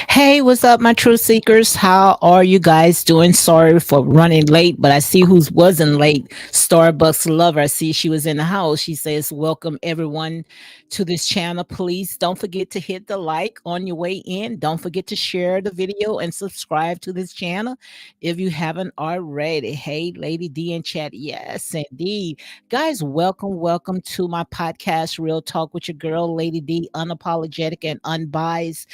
Hey, what's up, my truth seekers? How are you guys doing? Sorry for running late, but I see who wasn't late. Starbucks lover. I see she was in the house. She says, welcome everyone to this channel. Please don't forget to hit the like on your way in. Don't forget to share the video and subscribe to this channel if you haven't already. Hey, Lady D in chat. Yes, indeed. Guys, welcome to my podcast, Real Talk with your girl, Lady D, unapologetic and unbiased.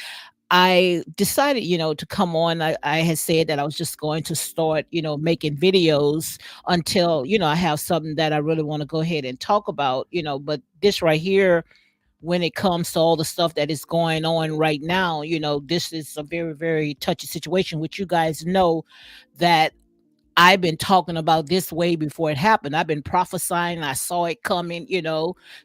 I decided, to come on. I had said that I was just going to start, making videos until, I have something that I really want to go ahead and talk about, but this right here, when it comes to all the stuff that is going on right now, this is a very, very touchy situation, which you guys know that I've been talking about this way before it happened. I've been prophesying. I saw it coming,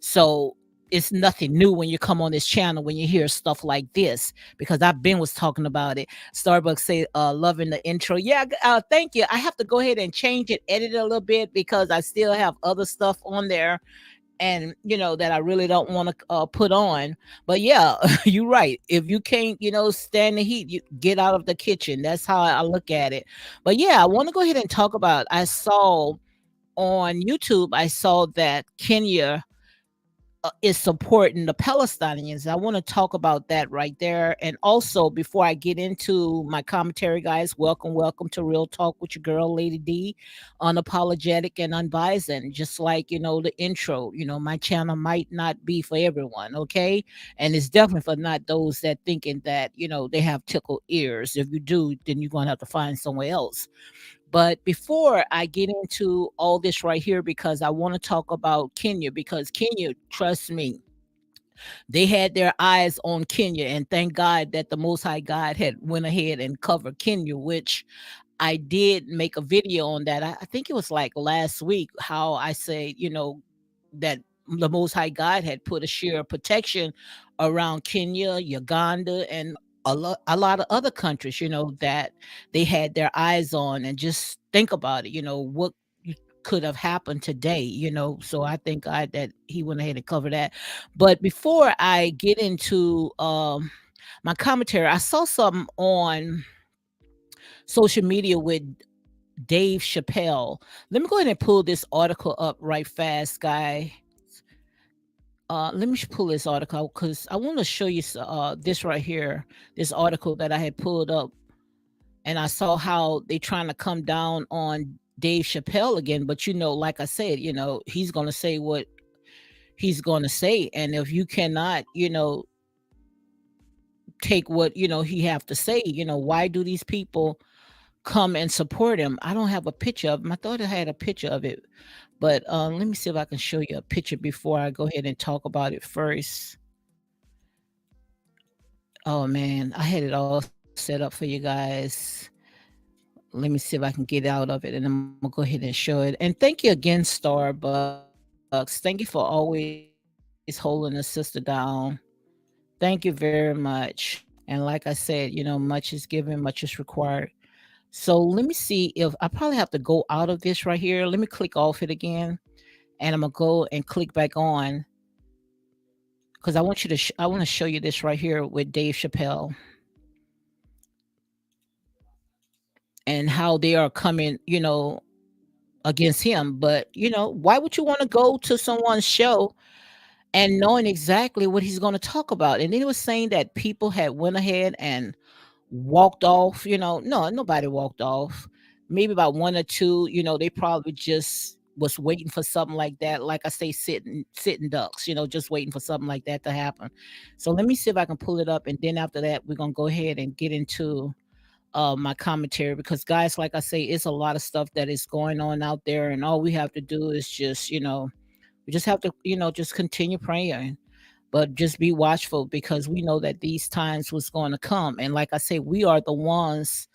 so it's nothing new when you come on this channel when you hear stuff like this because I've been was talking about it. Starbucks say loving the intro. Yeah, thank you. I have to go ahead and change it, edit it a little bit because I still have other stuff on there and that I really don't want to put on. But yeah, you're right. If you can't, stand the heat, you get out of the kitchen. That's how I look at it. But yeah, I want to go ahead and talk about. I saw on YouTube. I saw that Kenya is supporting the Palestinians. I want to talk about that right there. And also, before I get into my commentary, guys, welcome to Real Talk with your girl, Lady D, unapologetic and unbiased. And just like, the intro, my channel might not be for everyone, okay? And it's definitely for not those that thinking that, they have tickled ears. If you do, then you're going to have to find somewhere else. But before I get into all this right here, because I want to talk about Kenya, because Kenya, trust me, they had their eyes on Kenya, and thank God that the Most High God had went ahead and covered Kenya, which I did make a video on that. I think it was like last week, how I say, that the Most High God had put a sheer of protection around Kenya, Uganda, and a lot of other countries, that they had their eyes on. And just think about it, what could have happened today, So I thank God that He went ahead and covered that. But before I get into my commentary, I saw something on social media with Dave Chappelle. Let me go ahead and pull this article up right fast, guy. Let me pull this article because I want to show you this right here, this article that I had pulled up, and I saw how they trying to come down on Dave Chappelle again. But like I said, he's gonna say what he's gonna say, and if you cannot, take what he have to say, why do these people come and support him? I don't have a picture of him. I thought I had a picture of it, but let me see if I can show you a picture before I go ahead and talk about it first. Oh man, I had it all set up for you guys. Let me see if I can get out of it and I'm gonna go ahead and show it. And thank you again, Starbucks. Thank you for always holding a sister down. Thank you very much. And like I said, much is given, much is required. So let me see if I probably have to go out of this right here. Let me click off it again and I'm gonna go and click back on because I want to show you this right here with Dave Chappelle and how they are coming, against him. But why would you want to go to someone's show and knowing exactly what he's going to talk about? And then he was saying that people had went ahead and walked off. No, nobody walked off. Maybe about one or two. They probably just was waiting for something like that. Like I say, sitting ducks. Just waiting for something like that to happen. So let me see if I can pull it up, and then after that, we're gonna go ahead and get into my commentary because guys, like I say, it's a lot of stuff that is going on out there, and all we have to do is just we just have to just continue praying, but just be watchful because we know that these times was going to come. And like I say, we are the ones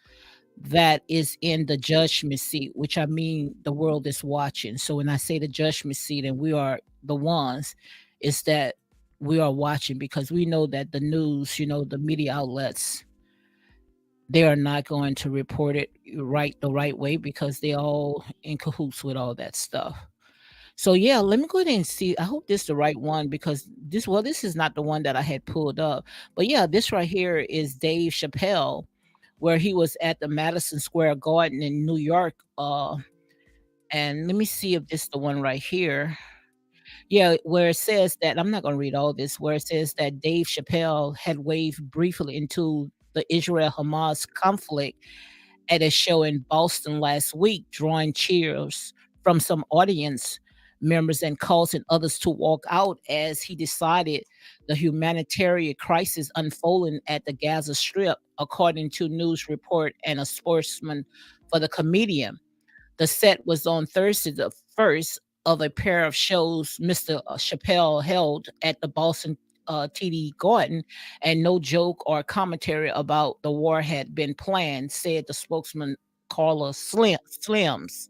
that is in the judgment seat, which I mean the world is watching. So when I say the judgment seat and we are the ones, it's that we are watching because we know that the news, the media outlets, they are not going to report it the right way because they all in cahoots with all that stuff. So yeah, let me go ahead and see. I hope this is the right one because this is not the one that I had pulled up. But yeah, this right here is Dave Chappelle, where he was at the Madison Square Garden in New York. And let me see if this is the one right here. Yeah, where it says that I'm not going to read all this, where it says that Dave Chappelle had waved briefly into the Israel Hamas conflict at a show in Boston last week, drawing cheers from some audience members and causing others to walk out as he decided the humanitarian crisis unfolding at the Gaza Strip, according to news report and a spokesman for the comedian. The set was on Thursday, the first of a pair of shows Mr. Chappelle held at the Boston TD Garden, and no joke or commentary about the war had been planned, said the spokesman Carla Sims.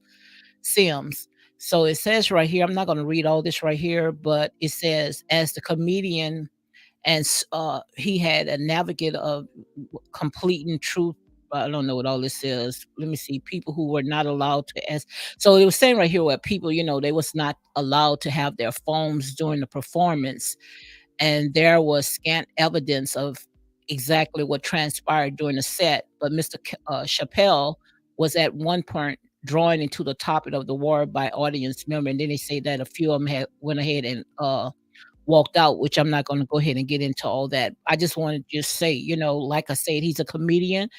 So it says right here, I'm not going to read all this right here, but it says, as the comedian and he had a navigate of completing truth. I don't know what all this is. Let me see. People who were not allowed to ask. So it was saying right here where people, they was not allowed to have their phones during the performance, and there was scant evidence of exactly what transpired during the set. But Mr. Chappelle was at one point drawing into the topic of the war by audience member, and then they say that a few of them had went ahead and walked out, which I'm not going to go ahead and get into all that. I just want to just say, like I said, he's a comedian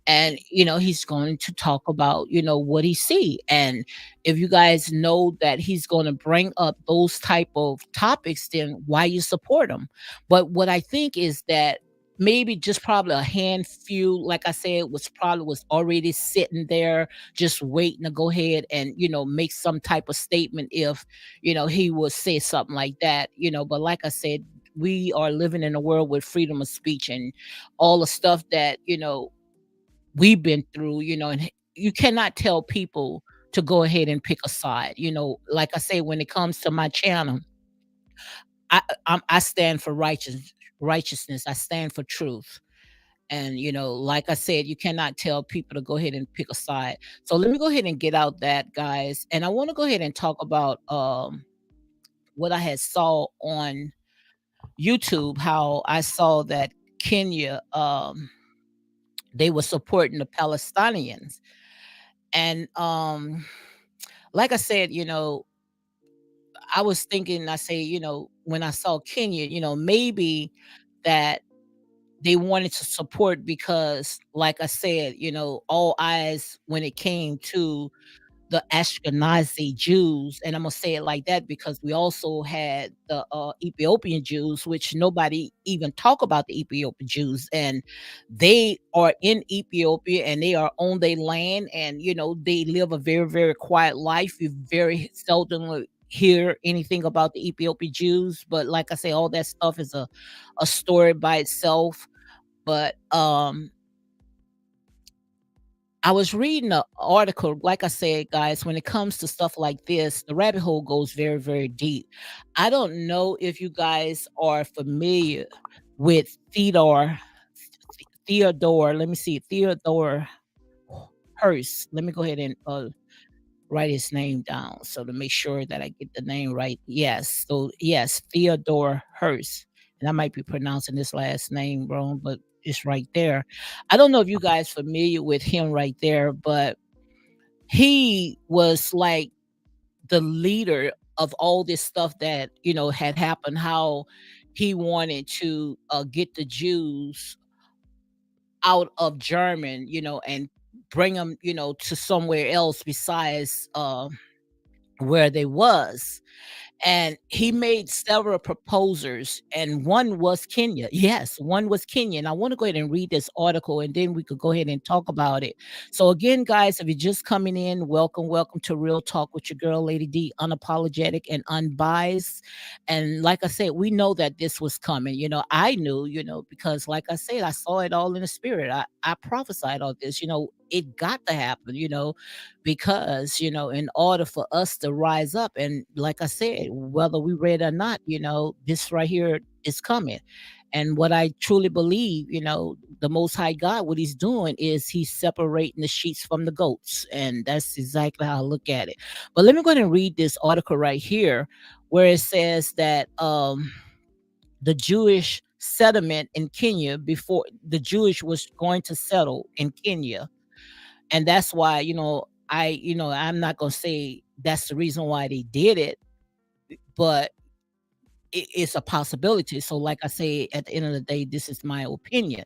and he's going to talk about what he see. And if you guys know that he's going to bring up those type of topics, then why you support him? But what I think is that maybe just probably a hand few, like I said, was already sitting there just waiting to go ahead and make some type of statement if he would say something like that. But like I said, we are living in a world with freedom of speech and all the stuff that we've been through, and you cannot tell people to go ahead and pick a side. Like I say, when it comes to my channel, I stand for righteousness. I stand for truth. And like I said, you cannot tell people to go ahead and pick a side. So let me go ahead and get out that, guys. And I want to go ahead and talk about what I had saw on YouTube, how I saw that Kenya they were supporting the Palestinians. And like I said, I was thinking, I say, when I saw Kenya, maybe that they wanted to support because, like I said, all eyes when it came to the Ashkenazi Jews, and I'm gonna say it like that because we also had the Ethiopian Jews, which nobody even talk about the Ethiopian Jews, and they are in Ethiopia and they are on their land, and they live a very very quiet life. You very seldom hear anything about the Ethiopian Jews, but like I say, all that stuff is a story by itself. But I was reading an article, like I said, guys, when it comes to stuff like this, the rabbit hole goes very, very deep. I don't know if you guys are familiar with Theodore, let me see, Theodore Hearst. Let me go ahead and write his name down so to make sure that I get the name right. Yes. So yes, Theodore Hearst. And I might be pronouncing this last name wrong, but it's right there. I don't know if you guys familiar with him right there, but he was like the leader of all this stuff that, had happened, how he wanted to get the Jews out of German, and bring them, to somewhere else besides where they was. And he made several proposals, and one was Kenya. Yes, one was Kenya. And I want to go ahead and read this article, and then we could go ahead and talk about it. So, again, guys, if you're just coming in, welcome, welcome to Real Talk with your girl, Lady D, unapologetic and unbiased. And like I said, we know that this was coming. I knew, because like I said, I saw it all in the spirit. I prophesied all this, it got to happen, because in order for us to rise up, and like I said, whether we read or not, this right here is coming. And what I truly believe, the most high God, what he's doing is he's separating the sheets from the goats, and that's exactly how I look at it. But let me go ahead and read this article right here, where it says that the Jewish settlement in Kenya, before the Jewish was going to settle in Kenya, and that's why, I'm not gonna say that's the reason why they did it, but it's a possibility. So, like I say, at the end of the day, this is my opinion.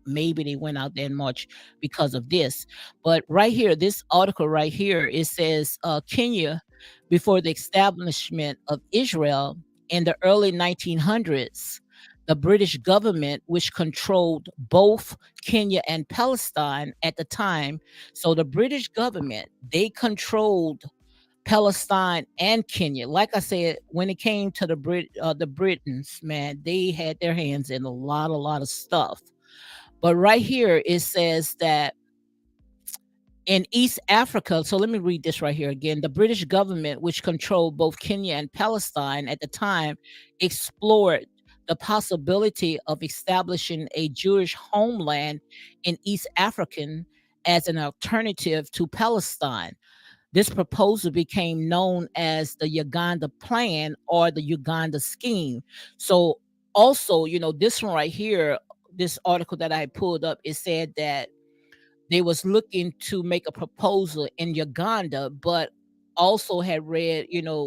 Maybe they went out there in March because of this. But right here, this article right here, it says Kenya, before the establishment of Israel in the early 1900s, the British government, which controlled both Kenya and Palestine at the time. So the British government, they controlled Palestine and Kenya. Like I said, when it came to the Britons, man, they had their hands in a lot of stuff. But right here it says that in East Africa, so let me read this right here again. The British government, which controlled both Kenya and Palestine at the time, explored the possibility of establishing a Jewish homeland in East African as an alternative to Palestine. This proposal became known as the Uganda Plan or the Uganda Scheme. So, also, this one right here, this article that I pulled up, it said that they was looking to make a proposal in Uganda, but also had read,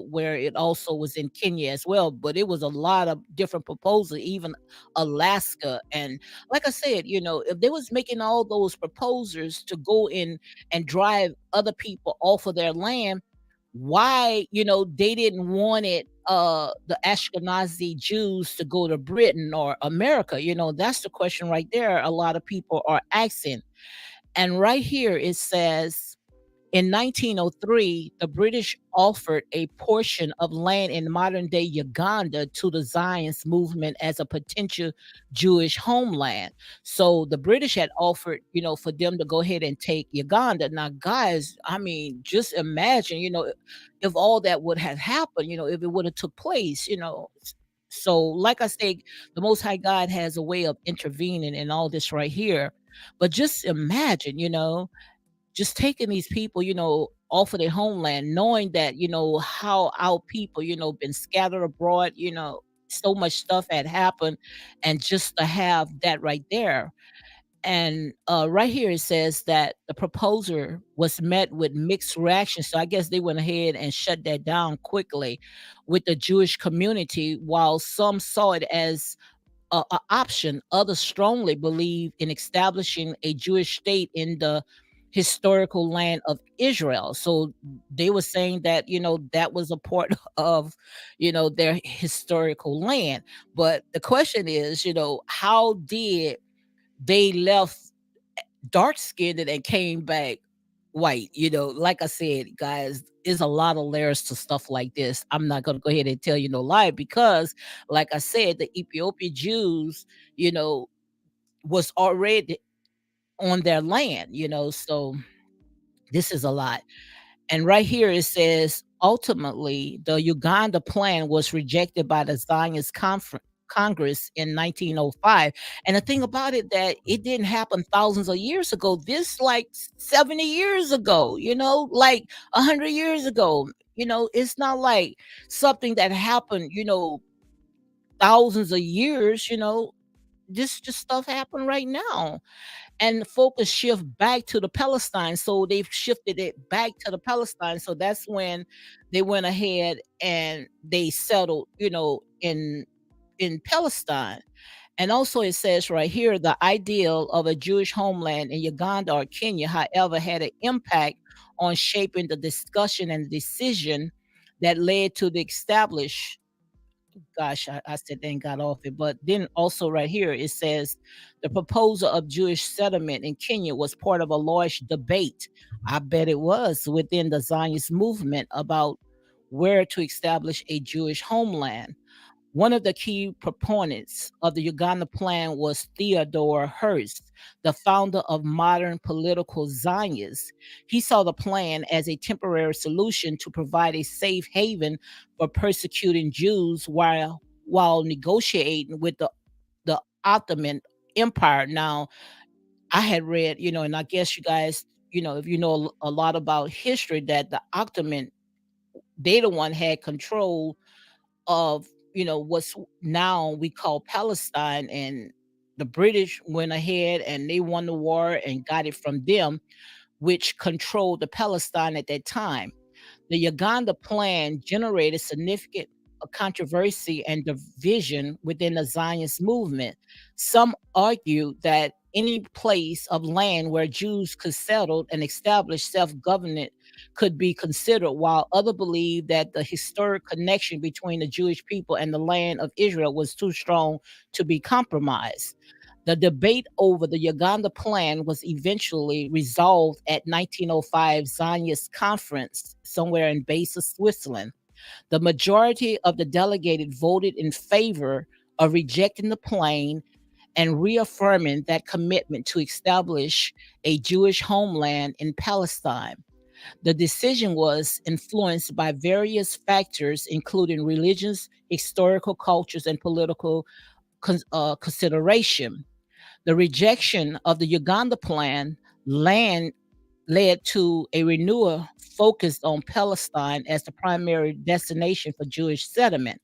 where it also was in Kenya as well. But it was a lot of different proposals, even Alaska. And like I said, if they was making all those proposals to go in and drive other people off of their land, why, they didn't want it, the Ashkenazi Jews to go to Britain or America? That's the question right there. A lot of people are asking. And right here it says in 1903, the British offered a portion of land in modern day Uganda to the Zionist movement as a potential Jewish homeland. So the British had offered, for them to go ahead and take Uganda. Now, guys, I mean, just imagine, if all that would have happened, if it would have took place, So, like I say, the Most High God has a way of intervening in all this right here. But just imagine, just taking these people, off of their homeland, knowing that, how our people, been scattered abroad, so much stuff had happened, and just to have that right there. And right here it says that the proposer was met with mixed reactions. So I guess they went ahead and shut that down quickly with the Jewish community, while some saw it as a option. Others strongly believe in establishing a Jewish state in the historical land of Israel. So they were saying that, that was a part of, their historical land. But the question is, how did they left dark skinned and came back white? Like I said, guys, there's a lot of layers to stuff like this. I'm not going to go ahead and tell you no lie, because like I said, the Ethiopian Jews, you know was already on their land, so this is a lot. And right here it says, ultimately, the Uganda plan was rejected by the Zionist Congress in 1905. And the thing about it that it didn't happen thousands of years ago. This like 70 years ago, like 100 years ago. It's not like something that happened, thousands of years, this just stuff happened right now, and the focus shift back to the Palestine. So they've shifted it back to the Palestine. So that's when they went ahead and they settled, in Palestine. And also it says right here, the ideal of a Jewish homeland in Uganda or Kenya, however, had an impact on shaping the discussion and decision that led to the establish gosh, I said then got off it. But then also right here, it says the proposal of Jewish settlement in Kenya was part of a large debate. I bet it was within the Zionist movement about where to establish a Jewish homeland. One of the key proponents of the Uganda plan was Theodore Herzl, the founder of modern political Zionists. He saw the plan as a temporary solution to provide a safe haven for persecuting Jews while negotiating with the Ottoman Empire. Now, I had read, and I guess you guys, if you know a lot about history, that the Ottoman, they the one had control of what's now we call Palestine, and the British went ahead and they won the war and got it from them, which controlled the Palestine at that time. The Uganda plan generated significant controversy and division within the Zionist movement. Some argue that any place of land where Jews could settle and establish self-government could be considered, while others believe that the historic connection between the Jewish people and the land of Israel was too strong to be compromised. The debate over the Uganda plan was eventually resolved at 1905 Zionist conference somewhere in Basel, Switzerland. The majority of the delegated voted in favor of rejecting the plan and reaffirming that commitment to establish a Jewish homeland in Palestine. The decision was influenced by various factors, including religions, historical cultures, and political consideration. The rejection of the Uganda plan land led to a renewal focused on Palestine as the primary destination for Jewish settlement.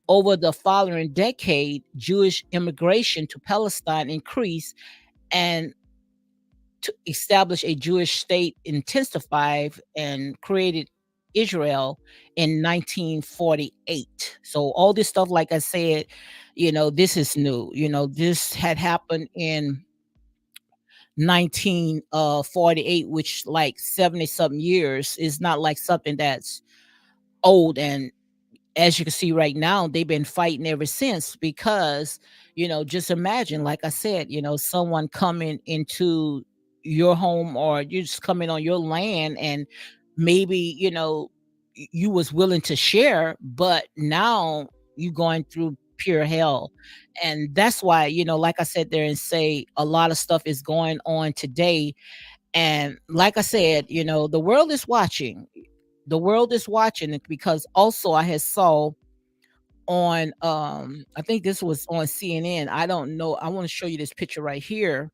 Over the following decade, Jewish immigration to Palestine increased, and to establish a Jewish state intensified and created Israel in 1948. So all this stuff, like I said, this is new. This had happened in 1948, which like 70 something years is not like something that's old. And as you can see right now, they've been fighting ever since because, just imagine, like I said, someone coming into your home or you just coming on your land and maybe, you was willing to share, but now you going through pure hell. And that's why, like I said there and say a lot of stuff is going on today. And like I said, the world is watching. The world is watching it because also I had saw on I think this was on CNN. I don't know. I want to show you this picture right here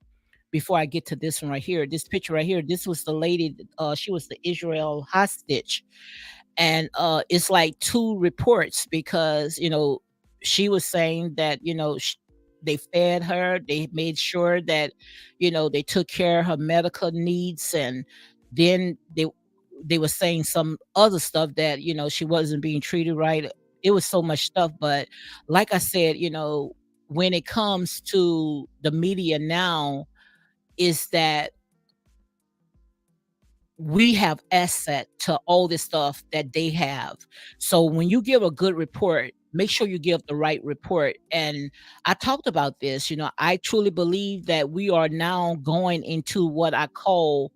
before I get to this one right here. This picture right here. This was the lady, she was the Israel hostage. And it's like two reports because, she was saying that, they fed her, they made sure that, they took care of her medical needs, and then they were saying some other stuff that, she wasn't being treated right. It was so much stuff. But like I said, when it comes to the media now, is that we have asset to all this stuff that they have. So when you give a good report, make sure you give the right report. And I talked about this, I truly believe that we are now going into what I call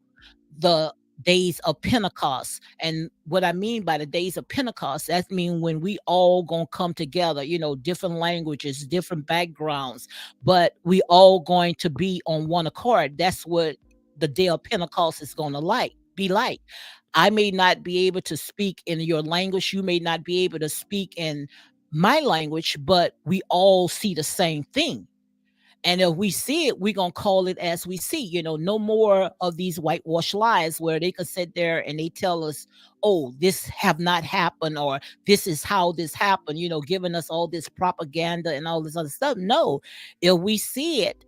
the days of Pentecost. And what I mean by the days of Pentecost, that means when we all gonna come together, different languages, different backgrounds, but we all going to be on one accord. That's what the day of Pentecost is gonna be like. I may not be able to speak in your language, you may not be able to speak in my language, but we all see the same thing. And if we see it, we're gonna call it as we see. No more of these whitewash lies where they could sit there and they tell us, "Oh, this have not happened," or "This is how this happened." Giving us all this propaganda and all this other stuff. No, if we see it,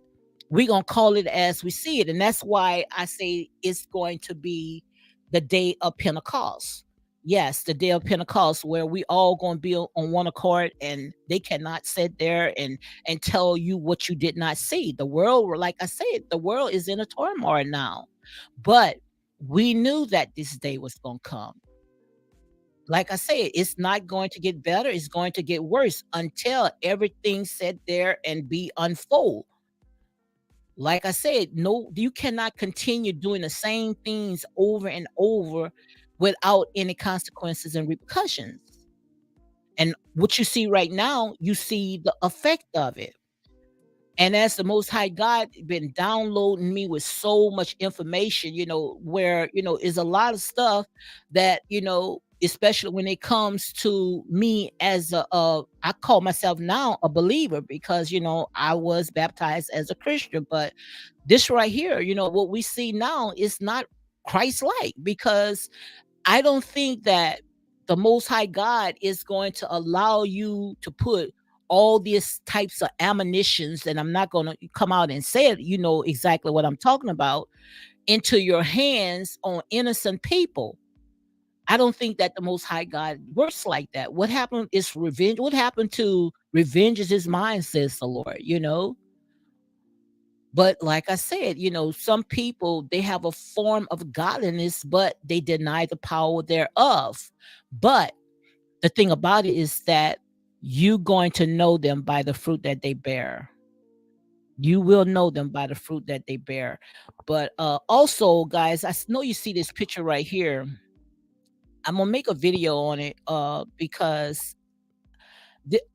we're gonna call it as we see it, and that's why I say it's going to be the day of Pentecost. Yes, the day of Pentecost, where we all gonna be on one accord, and they cannot sit there and tell you what you did not see. The world, like I said, the world is in a turmoil now, but we knew that this day was gonna come. Like I said, it's not going to get better; it's going to get worse until everything sit there and be unfold. Like I said, no, you cannot continue doing the same things over and over without any consequences and repercussions. And what you see right now, you see the effect of it. And as the Most High God been downloading me with so much information, where, is a lot of stuff that, especially when it comes to me as I call myself now a believer because, I was baptized as a Christian, but this right here, what we see now is not Christ-like because I don't think that the Most High God is going to allow you to put all these types of ammunitions, and I'm not going to come out and say it, you know exactly what I'm talking about, into your hands on innocent people. I don't think that the Most High God works like that. What happened is revenge. What happened to revenge is his mind, says the Lord. But like I said, some people, they have a form of godliness, but they deny the power thereof. But the thing about it is that you going to know them by the fruit that they bear. You will know them by the fruit that they bear. But also, guys, know you see this picture right here. I'm gonna make a video on it because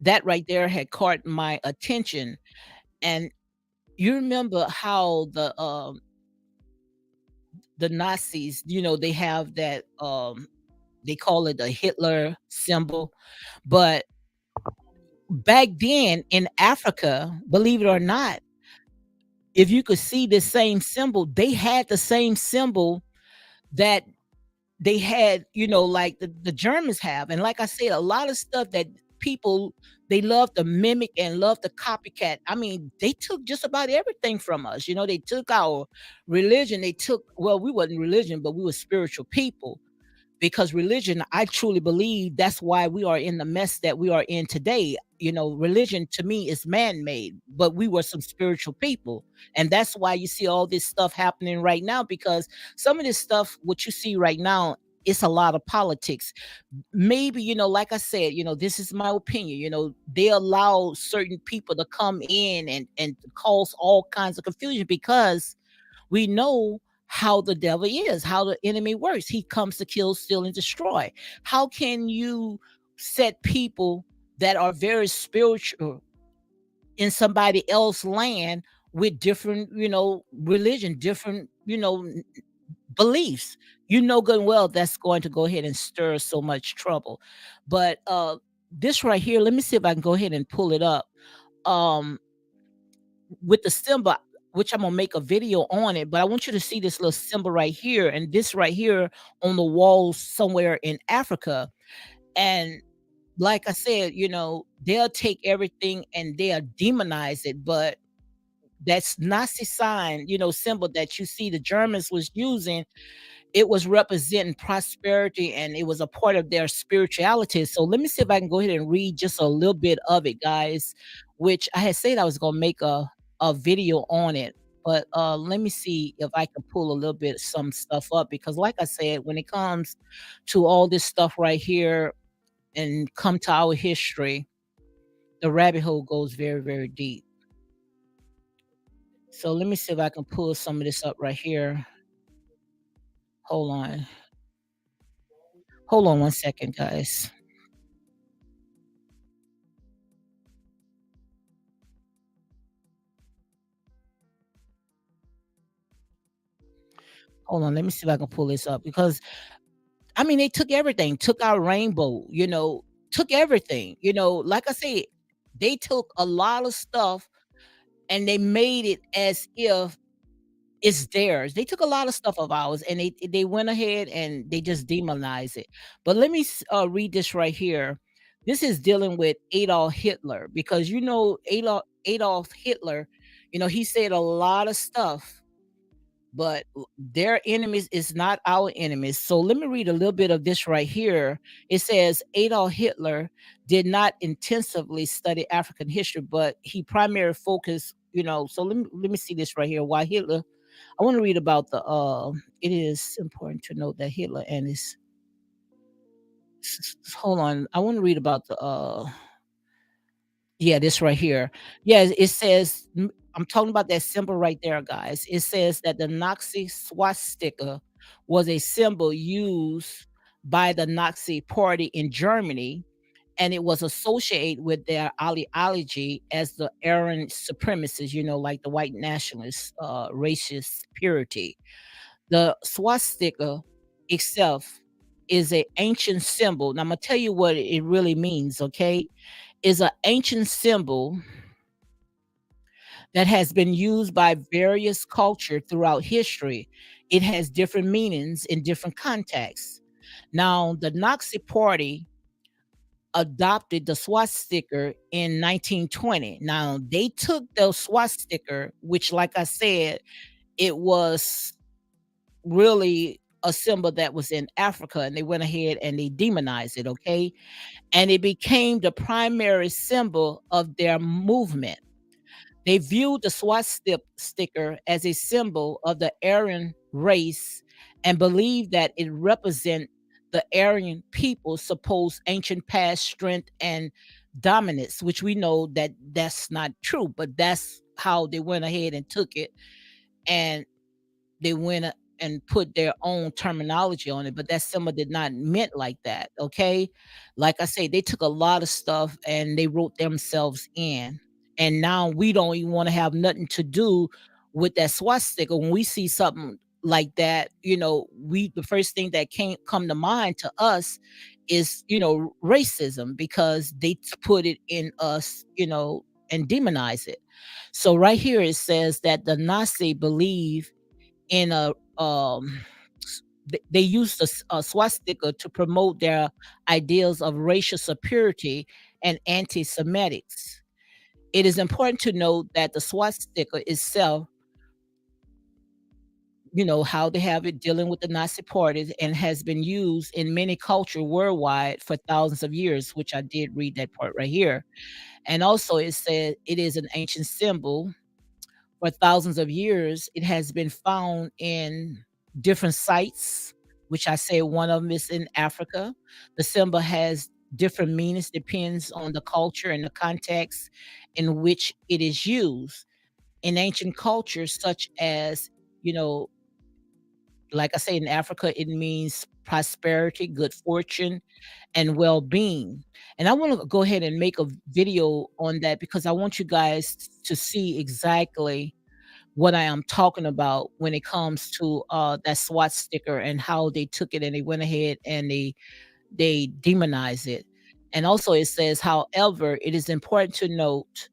that right there had caught my attention. And you remember how the Nazis, they have that they call it a Hitler symbol. But back then in Africa, believe it or not, if you could see the same symbol, they had the same symbol that they had, like the Germans have. And like I said, a lot of stuff that people, they love to mimic and love to copycat. I mean, they took just about everything from us. They took our religion. They took, well, we wasn't religion, but we were spiritual people. Because religion, I truly believe that's why we are in the mess that we are in today. Religion to me is man-made, but we were some spiritual people. And that's why you see all this stuff happening right now, because some of this stuff, what you see right now, it's a lot of politics. Maybe, like I said, this is my opinion. They allow certain people to come in and cause all kinds of confusion because we know how the devil is, how the enemy works. He comes to kill, steal, and destroy. How can you set people that are very spiritual in somebody else's land with different, religion, different, beliefs? You know good and well that's going to go ahead and stir so much trouble. But this right here, let me see if I can go ahead and pull it up. Um, with the symbol, which I'm gonna make a video on it, but I want you to see this little symbol right here and this right here on the walls somewhere in Africa. And like I said, they'll take everything and they'll demonize it, but that's Nazi sign, symbol that you see the Germans was using, it was representing prosperity and it was a part of their spirituality. So let me see if I can go ahead and read just a little bit of it, guys, which I had said I was going to make a video on it. But let me see if I can pull a little bit some stuff up because like I said, when it comes to all this stuff right here and come to our history, the rabbit hole goes very, very deep. So let me see if I can pull some of this up right here. Hold on. Hold on one second, guys. Hold on, let me see if I can pull this up because I mean they took everything, took our rainbow, took everything. Like I said, they took a lot of stuff and they made it as if it's theirs. They took a lot of stuff of ours and they went ahead and they just demonized it. But let me read this right here. This is dealing with Adolf Hitler because Adolf Hitler, he said a lot of stuff, but their enemies is not our enemies. So let me read a little bit of this right here. It says Adolf Hitler did not intensively study African history, but he primarily focused, so let me see this right here. Why Hitler I want to read about it is important to note that Hitler and his hold on. I want to read about yeah, this right here. Yeah, it says I'm talking about that symbol right there, guys. It says that the Nazi swastika was a symbol used by the Nazi party in Germany, and it was associated with their ideology as the Aryan supremacists, like the white nationalists, racist purity. The swastika itself is an ancient symbol. Now I'm gonna tell you what it really means, okay? Is an ancient symbol that has been used by various culture throughout history. It has different meanings in different contexts. Now, the Nazi Party adopted the swastika in 1920. Now, they took the swastika, which, like I said, it was really a symbol that was in Africa, and they went ahead and they demonized it, okay? And it became the primary symbol of their movement. They viewed the swastika sticker as a symbol of the Aryan race and believed that it represent the Aryan people's supposed ancient past strength and dominance, which we know that that's not true, but that's how they went ahead and took it. And they went and put their own terminology on it, but that symbol did not meant like that, okay? Like I say, they took a lot of stuff and they wrote themselves in. And now we don't even want to have nothing to do with that swastika. When we see something like that, we the first thing that can't come to mind to us is, racism because they put it in us, and demonize it. So right here it says that the Nazi believe in they used a swastika to promote their ideals of racial superiority and anti-Semitics. It is important to note that the swastika itself, how they have it dealing with the Nazi parties and has been used in many cultures worldwide for thousands of years, which I did read that part right here. And also it said it is an ancient symbol for thousands of years. It has been found in different sites, which I say one of them is in Africa. The symbol has different meanings, depends on the culture and the context in which it is used. In ancient cultures, such as, you know, like I say, in Africa, it means prosperity, good fortune, and well being. And I want to go ahead and make a video on that because I want you guys to see exactly what I am talking about when it comes to that SWAT sticker and how they took it and they went ahead and they demonize it. And also it says, however, it is important to note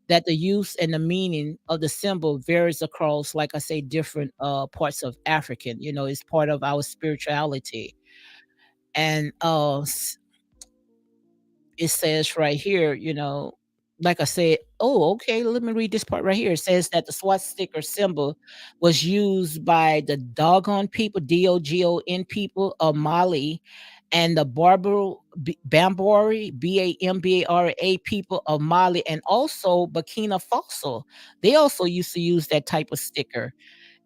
that the use and the meaning of the symbol varies across, like I say, different parts of African. It's part of our spirituality. And it says right here, like I said, oh, okay, let me read this part right here. It says that the SWAT sticker symbol was used by the Dogon people, Dogon people of Mali, and the Bambari, Bambara people of Mali, and also Burkina Faso. They also used to use that type of sticker.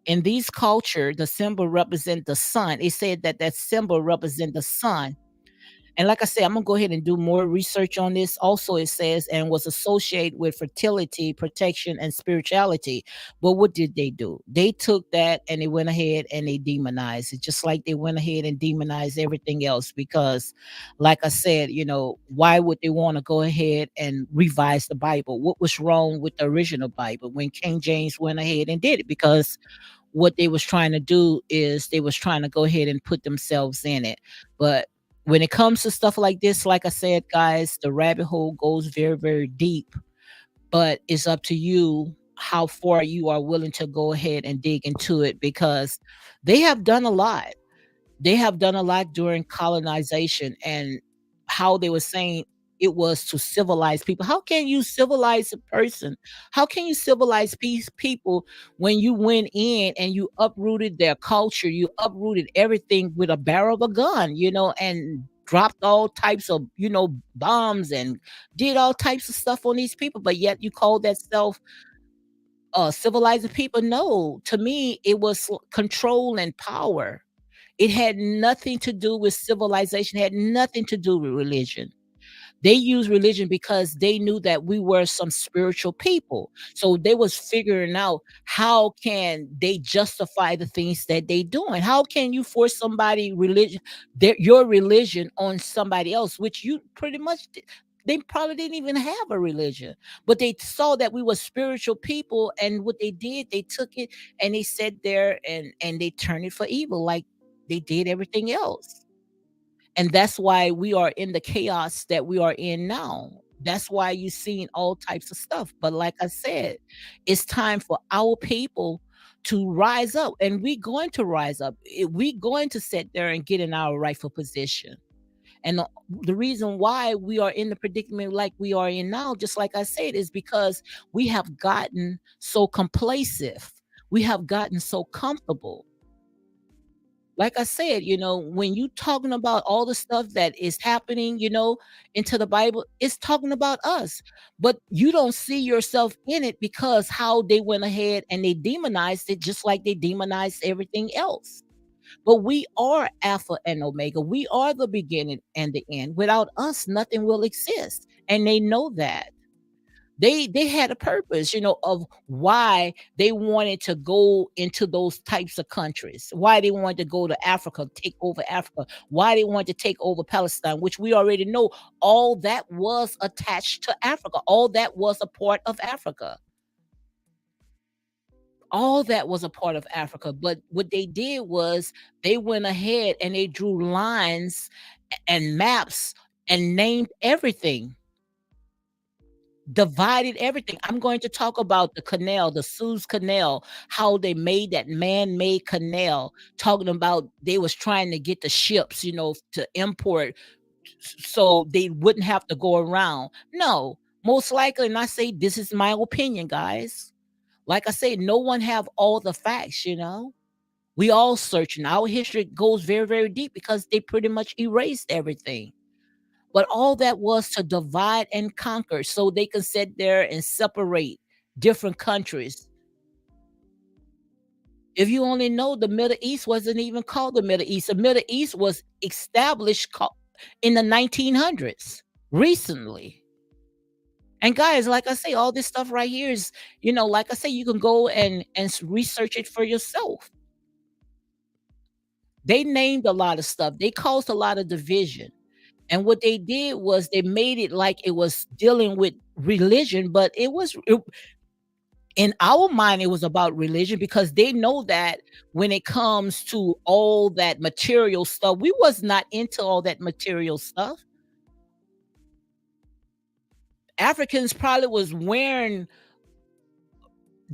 In these culture, the symbol represent the sun. It said that that symbol represent the sun, And like I said, I'm gonna go ahead and do more research on this. Also, it says, and was associated with fertility, protection, and spirituality. But what did they do? They took that and they went ahead and they demonized it, just like they went ahead and demonized everything else. Because, like I said, why would they want to go ahead and revise the Bible? What was wrong with the original Bible when King James went ahead and did it? Because what they was trying to do is they was trying to go ahead and put themselves in it. But when it comes to stuff like this, like I said, guys, the rabbit hole goes very, very deep, but it's up to you how far you are willing to go ahead and dig into it, because they have done a lot. They have done a lot during colonization, and how they were saying it was to civilize people. How can you civilize a person? How can you civilize people when you went in and you uprooted their culture, you uprooted everything with a barrel of a gun, and dropped all types of, bombs, and did all types of stuff on these people, but yet you call that self civilizing people? No, to me, it was control and power. It had nothing to do with civilization, had nothing to do with religion. They used religion because they knew that we were some spiritual people. So they was figuring out how can they justify the things that they doing. How can you force somebody religion, your religion on somebody else, which you pretty much they probably didn't even have a religion, but they saw that we were spiritual people, and what they did, they took it and they sat there and they turned it for evil, like they did everything else. And that's why we are in the chaos that we are in now. That's why you're seeing all types of stuff. But like I said, it's time for our people to rise up, and we're going to rise up. We're going to sit there and get in our rightful position. And the reason why we are in the predicament like we are in now, just like I said, is because we have gotten so complacent. We have gotten so comfortable. Like I said, when you talking about all the stuff that is happening, into the Bible, it's talking about us. But you don't see yourself in it because how they went ahead and they demonized it just like they demonized everything else. But we are Alpha and Omega. We are the beginning and the end. Without us, nothing will exist. And they know that. They had a purpose, of why they wanted to go into those types of countries, why they wanted to go to Africa, take over Africa, why they wanted to take over Palestine, which we already know all that was attached to Africa, all that was a part of Africa. All that was a part of Africa. But what they did was they went ahead and they drew lines and maps and named everything, divided everything. I'm going to talk about the canal, the Suez Canal, how they made that man-made canal, talking about they was trying to get the ships, to import so they wouldn't have to go around. No, most likely, and I say this is my opinion, guys. Like I say, no one have all the facts. We all searching. Our history goes very, very deep because they pretty much erased everything. But all that was to divide and conquer so they can sit there and separate different countries. If you only know, the Middle East wasn't even called the Middle East. The Middle East was established in the 1900s, recently. And guys, like I say, all this stuff right here is, like I say, you can go and research it for yourself. They named a lot of stuff. They caused a lot of division. And what they did was they made it like it was dealing with religion, but in our mind, it was about religion because they know that when it comes to all that material stuff, we was not into all that material stuff. Africans probably was wearing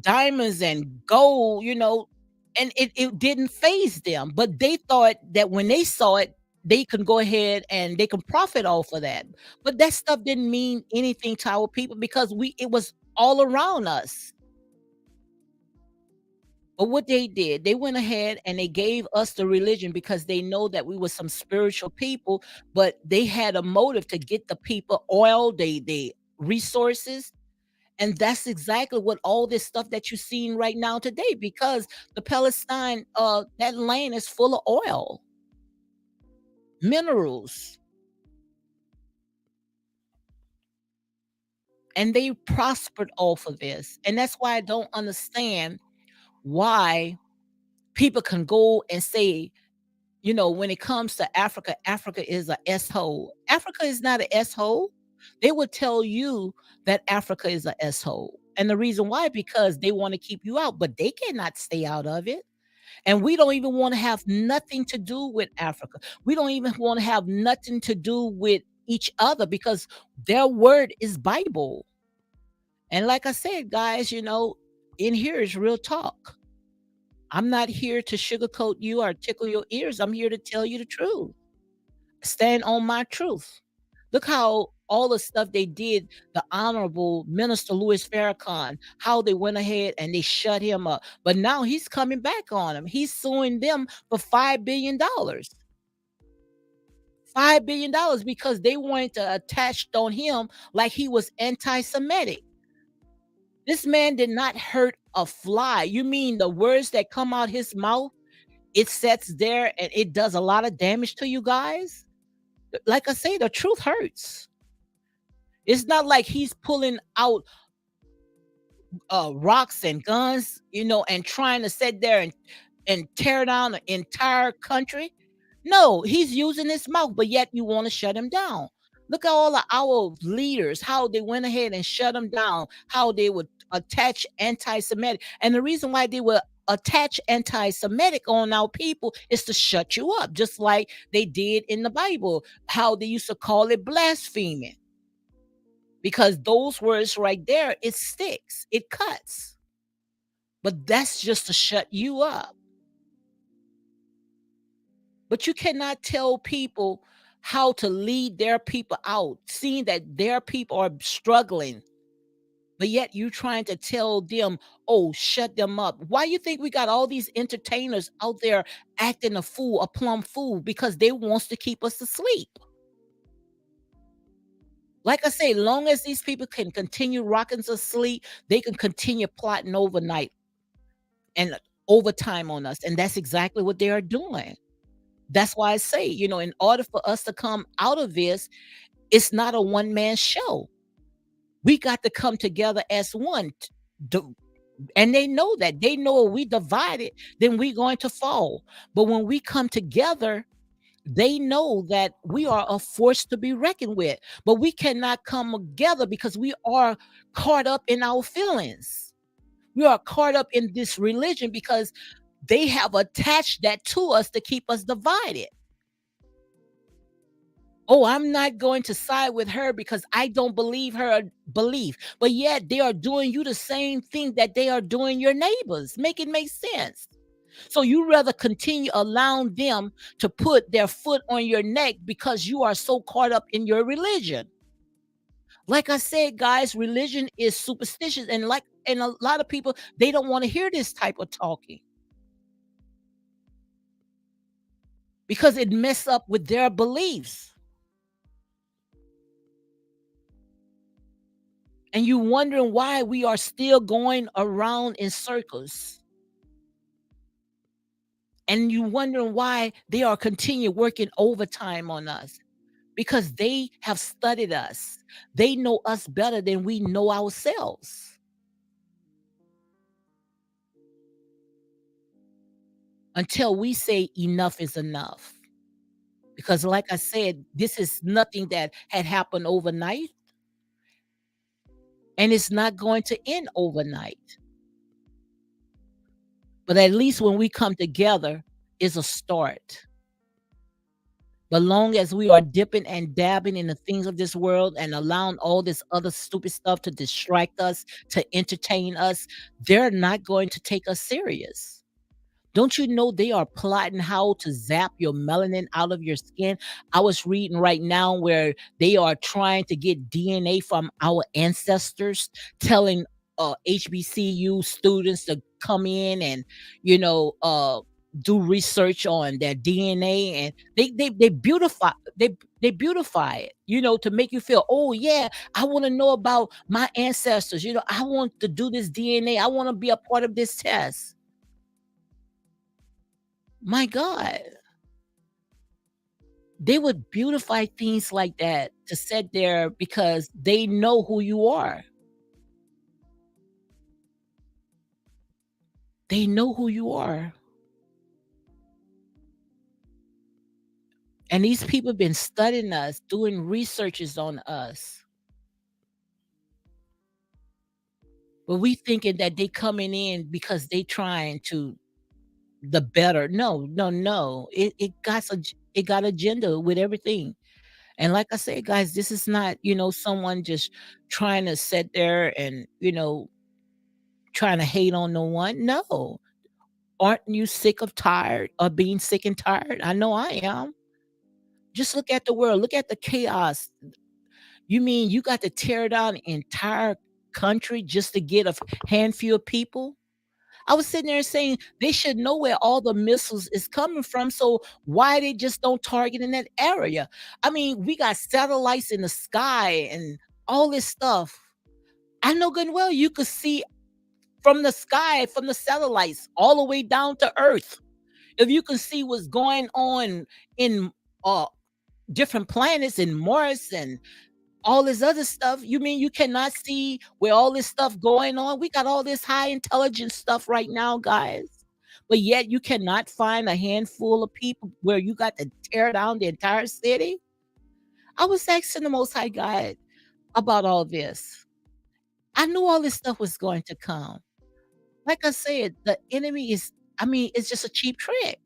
diamonds and gold, and it didn't phase them. But they thought that when they saw it, they can go ahead and they can profit off of that. But that stuff didn't mean anything to our people because it was all around us. But what they did, they went ahead and they gave us the religion because they know that we were some spiritual people, but they had a motive to get the people oil, they resources. And that's exactly what all this stuff that you're seeing right now today, because the Palestine, that land is full of oil, minerals. and they prospered off of this. And that's why I don't understand why people can go and say, when it comes to Africa, Africa is a S-hole. Africa is not a S-hole. They would tell you that Africa is a S-hole. And the reason why, because they want to keep you out, but they cannot stay out of it. And we don't even want to have nothing to do with Africa. We don't even want to have nothing to do with each other because their word is Bible. And like I said, guys, in here is real talk. I'm not here to sugarcoat you or tickle your ears. I'm here to tell you the truth. Stand on my truth. Look how all the stuff they did, the Honorable Minister Louis Farrakhan, how they went ahead and they shut him up. But now he's coming back on him. He's suing them for $5 billion. $5 billion because they wanted to attach on him like he was anti-Semitic. This man did not hurt a fly. You mean the words that come out his mouth, it sits there and it does a lot of damage to you guys? Like I say, the truth hurts. It's not like he's pulling out rocks and guns, and trying to sit there and tear down an entire country. No, he's using his mouth, but yet you want to shut him down. Look at all of our leaders, how they went ahead and shut him down, how they would attach anti-Semitic. And the reason why they would attach anti-Semitic on our people is to shut you up, just like they did in the Bible, how they used to call it blaspheming. Because those words right there, it sticks, it cuts. But that's just to shut you up. But you cannot tell people how to lead their people out, seeing that their people are struggling. But yet you trying to tell them, oh, shut them up. Why you think we got all these entertainers out there acting a fool, a plumb fool? Because they wants to keep us asleep. Like I say, long as these people can continue rocking us asleep, they can continue plotting overnight and overtime on us. And that's exactly what they are doing. That's why I say, in order for us to come out of this, it's not a one man show. We got to come together as one. And they know that. They know if we divided, then we're going to fall. But when we come together, they know that we are a force to be reckoned with. But we cannot come together because we are caught up in our feelings. We are caught up in this religion because they have attached that to us to keep us divided. Oh, I'm not going to side with her because I don't believe her belief. But yet they are doing you the same thing that they are doing your neighbors. Make it make sense. So you rather continue allowing them to put their foot on your neck because you are so caught up in your religion. Like I said, guys, religion is superstitious. And a lot of people, they don't want to hear this type of talking because it mess up with their beliefs. And you wondering why we are still going around in circles. And you wondering why they are continue working overtime on us. Because they have studied us. They know us better than we know ourselves. Until we say enough is enough. Because like I said, this is nothing that had happened overnight. And it's not going to end overnight. But at least when we come together is a start. But long as we are dipping and dabbing in the things of this world and allowing all this other stupid stuff to distract us, to entertain us, they're not going to take us serious. Don't you know they are plotting how to zap your melanin out of your skin? I was reading right now where they are trying to get DNA from our ancestors, telling HBCU students to come in and, you know, uh, do research on their DNA, and they beautify it, to make you feel, oh yeah, I want to know about my ancestors. I want to do this DNA. I want to be a part of this test. My God. They would beautify things like that to sit there because they know who you are. They know who you are. And these people have been studying us, doing researches on us. But we thinking that they coming in because they trying to the better. No, no, no. It got agenda with everything. And like I said, guys, this is not, someone just trying to sit there and, trying to hate on no one. No. Aren't you sick of tired of being sick and tired? I know I am. Just look at the world. Look at the chaos. You mean you got to tear down an entire country just to get a handful of people? I was sitting there saying they should know where all the missiles is coming from. So why they just don't target in that area? I mean, we got satellites in the sky and all this stuff. I know good and well you could see from the sky, from the satellites, all the way down to Earth. If you can see what's going on in uh different planets in Mars and all this other stuff, you mean you cannot see where all this stuff going on? We got all this high intelligence stuff right now, guys. But yet you cannot find a handful of people where you got to tear down the entire city. I was asking the Most High God about all this. I knew all this stuff was going to come. Like I said, the enemy is, I mean, it's just a cheap trick.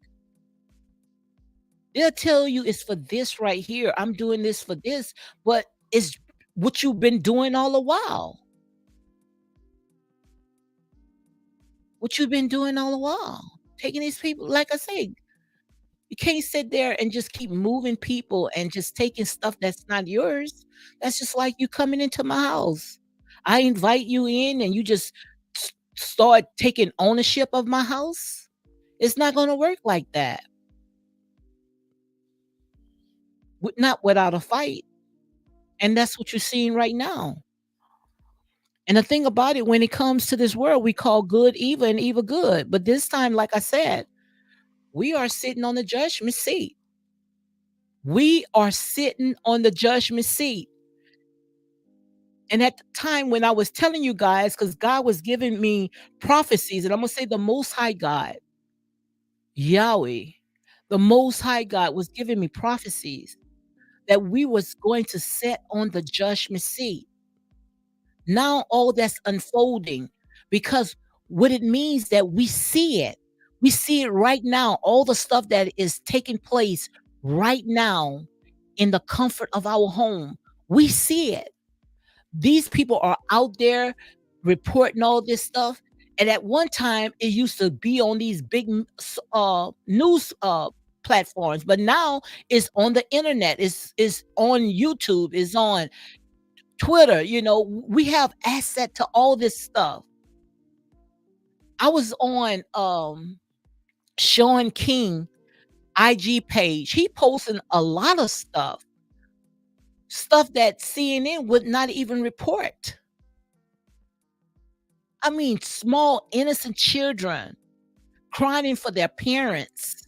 They'll tell you it's for this right here. I'm doing this for this, but it's what you've been doing all the while. What you've been doing all the while. Taking these people, like I say, you can't sit there and just keep moving people and just taking stuff that's not yours. That's just like you coming into my house. I invite you in and you just start taking ownership of my house. It's not going to work like that. Not without a fight. And that's what you're seeing right now. And the thing about it, when it comes to this world, we call good evil and evil good. But this time, like I said, we are sitting on the judgment seat. We are sitting on the judgment seat. And at the time when I was telling you guys, because God was giving me prophecies, and I'm going to say the Most High God, Yahweh, the Most High God was giving me prophecies that we was going to sit on the judgment seat. Now all that's unfolding because what it means that we see it. We see it right now. All the stuff that is taking place right now in the comfort of our home. We see it. These people are out there reporting all this stuff. And at one time, it used to be on these big news platforms, but now it's on the internet. It's on YouTube. It's on Twitter. We have access to all this stuff. I was on Sean King IG page. He posting a lot of stuff that CNN would not even report. I mean, small innocent children crying for their parents.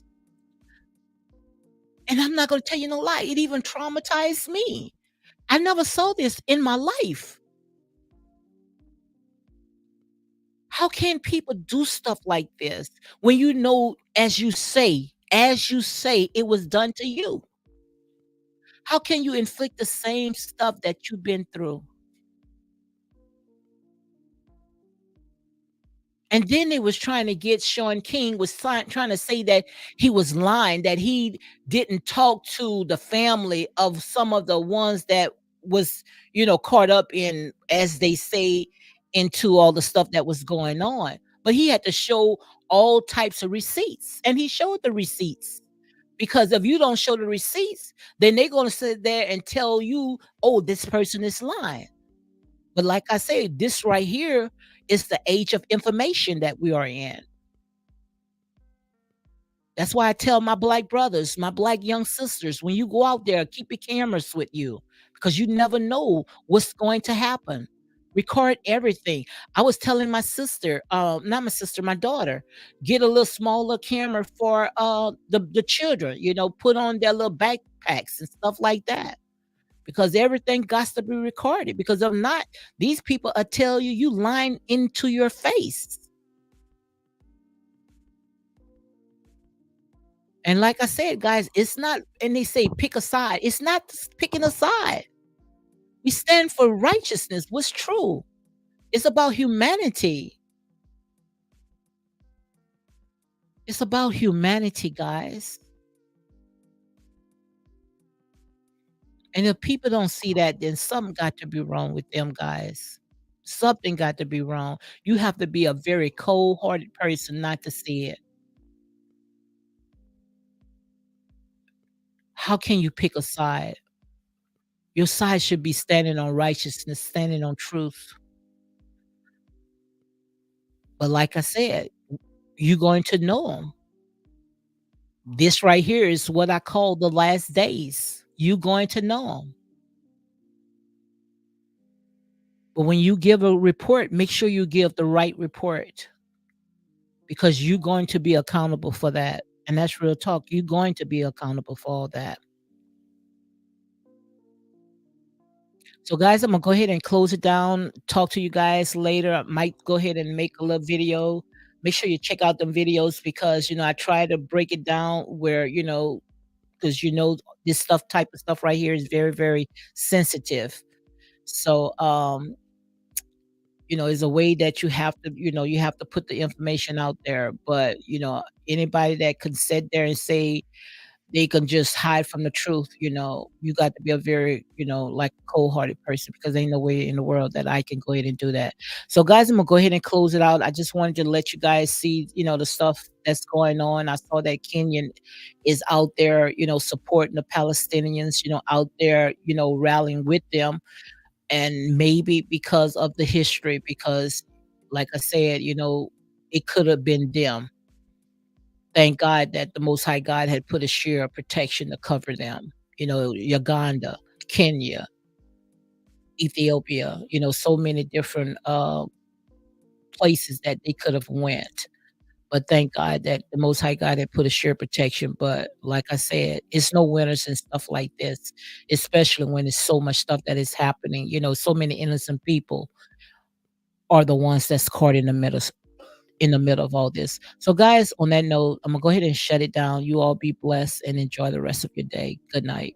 And I'm not going to tell you no lie, it even traumatized me. I never saw this in my life. How can people do stuff like this when you know, as you say, it was done to you? How can you inflict the same stuff that you've been through? And then they was trying to get Sean King was trying to say that he was lying, that he didn't talk to the family of some of the ones that was, caught up in, as they say, into all the stuff that was going on. But he had to show all types of receipts, and he showed the receipts. Because if you don't show the receipts, then they're going to sit there and tell you, oh, this person is lying. But like I say, this right here is the age of information that we are in. That's why I tell my black brothers, my black young sisters, when you go out there, keep your cameras with you because you never know what's going to happen. Record everything. I was telling my sister, not my sister, my daughter, get a little smaller camera for the children, put on their little backpacks and stuff like that because everything got to be recorded. Because if not, these people will tell you you lying into your face. And like I said, guys, it's not, and they say pick a side. It's not picking a side. We stand for righteousness, what's true. It's about humanity. It's about humanity, guys. And if people don't see that, then something got to be wrong with them, guys. Something got to be wrong. You have to be a very cold-hearted person not to see it. How can you pick a side? Your side should be standing on righteousness, standing on truth. But like I said, you're going to know them. This right here is what I call the last days. You going to know them. But when you give a report, make sure you give the right report because you're going to be accountable for that. And that's real talk. You're going to be accountable for all that. So, guys, I'm gonna go ahead and close it down. Talk to you guys later. I might go ahead and make a little video. Make sure you check out them videos because I try to break it down where because this type of stuff right here is very, very sensitive. So, is a way that you have to put the information out there. But anybody that can sit there and say they can just hide from the truth, you got to be a very, like cold-hearted person because ain't no way in the world that I can go ahead and do that. So guys, I'm gonna go ahead and close it out. I just wanted to let you guys see, the stuff that's going on. I saw that Kenyan is out there, supporting the Palestinians, out there, rallying with them. And maybe because of the history, because like I said, it could have been them. Thank God that the Most High God had put a sheer of protection to cover them. Uganda, Kenya, Ethiopia, so many different places that they could have went. But thank God that the Most High God had put a sheer protection. But like I said, it's no winners and stuff like this, especially when it's so much stuff that is happening. So many innocent people are the ones that's caught in the middle of all this. So guys, on that note, I'm gonna go ahead and shut it down. You all be blessed and enjoy the rest of your day. Good night.